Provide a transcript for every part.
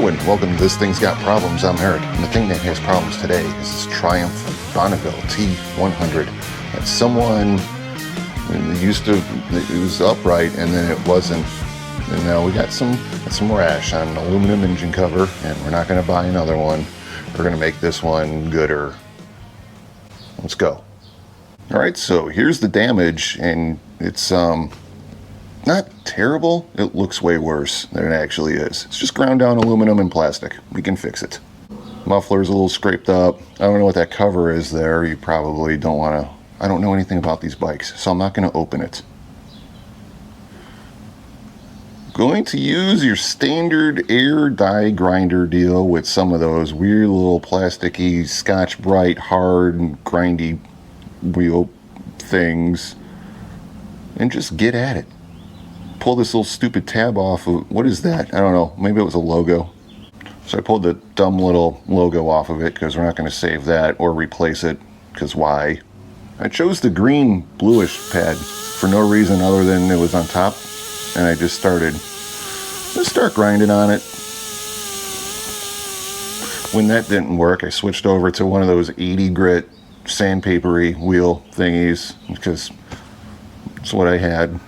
Hello and welcome to This Thing's Got Problems. I'm Eric, and the thing that has problems today is this Triumph Bonneville T100 that someone it was upright and then it wasn't, and now we got some rash on an aluminum engine cover, and we're not going to buy another one. We're going to make this one gooder. Let's go. Alright, so here's the damage, and it's not terrible. It looks way worse than it actually is. It's just ground down aluminum and plastic. We can fix it. Muffler's a little scraped up. I don't know what that cover is there. You probably don't want to. I don't know anything about these bikes, so I'm not going to open it. Going to use your standard air die grinder deal with some of those weird little plasticky Scotch-Brite hard and grindy wheel things and just get at it. Pull this little stupid tab off of, what is that? I don't know, maybe it was a logo. So I pulled the dumb little logo off of it because we're not going to save that or replace it, because why? I chose the green bluish pad for no reason other than it was on top, and I just started, let's start grinding on it. When that didn't work, I switched over to one of those 80 grit sandpapery wheel thingies because it's what I had.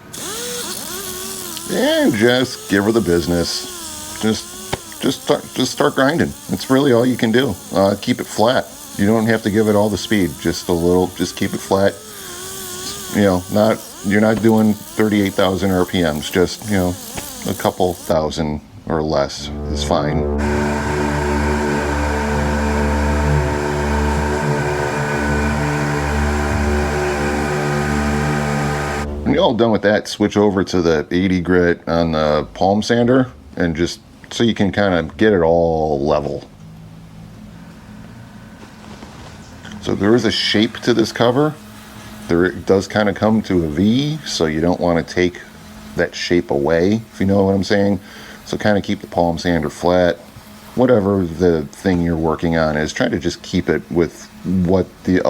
And just give her the business. Just start grinding. It's really all you can do. Keep it flat. You don't have to give it all the speed. Just a little. Just keep it flat. You know, you're not doing 38,000 RPMs. Just, you know, a couple thousand or less is fine. When you're all done with that, switch over to the 80 grit on the palm sander, and just so you can kind of get it all level. So there is a shape to this cover. It does kind of come to a V, so you don't want to take that shape away, if you know what I'm saying. So kind of keep the palm sander flat. Whatever the thing you're working on is, try to just keep it with what the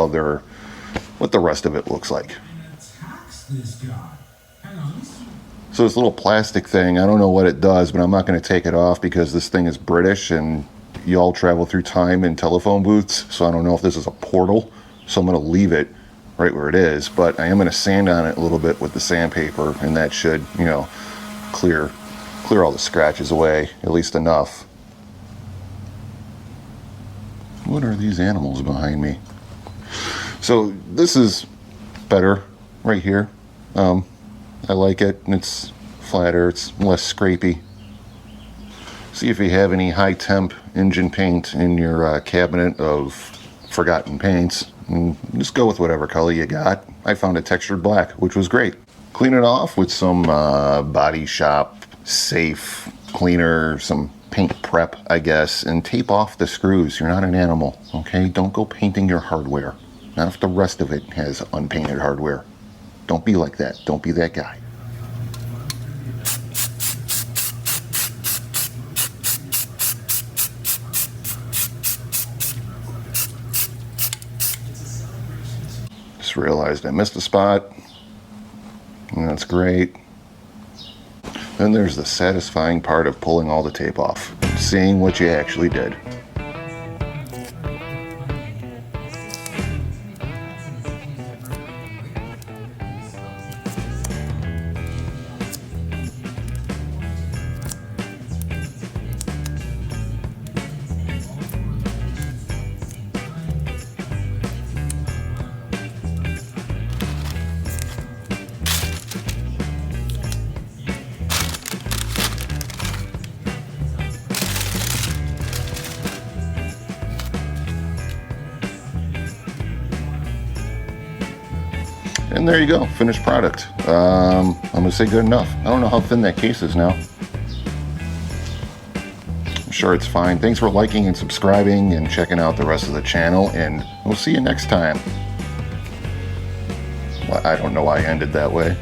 rest of it looks like. So this little plastic thing, I don't know what it does, but I'm not going to take it off because this thing is British and you all travel through time in telephone booths, so I don't know if this is a portal, so I'm going to leave it right where it is, but I am going to sand on it a little bit with the sandpaper, and that should, you know, clear all the scratches away, at least enough. What are these animals behind me? So this is better right here. I like it, and it's flatter, it's less scrapey. See if you have any high temp engine paint in your cabinet of forgotten paints, and just go with whatever color you got. I found a textured black, which was great. Clean it off with some Body Shop safe cleaner, some paint prep, I guess, and tape off the screws. You're not an animal, okay? Don't go painting your hardware. Not if the rest of it has unpainted hardware. Don't be like that. Don't be that guy. Just realized I missed a spot. And that's great. Then there's the satisfying part of pulling all the tape off. Seeing what you actually did. And there you go, finished product. I'm gonna say good enough. I don't know how thin that case is now. I'm sure it's fine. Thanks for liking and subscribing and checking out the rest of the channel, and we'll see you next time. Well, I don't know why I ended that way.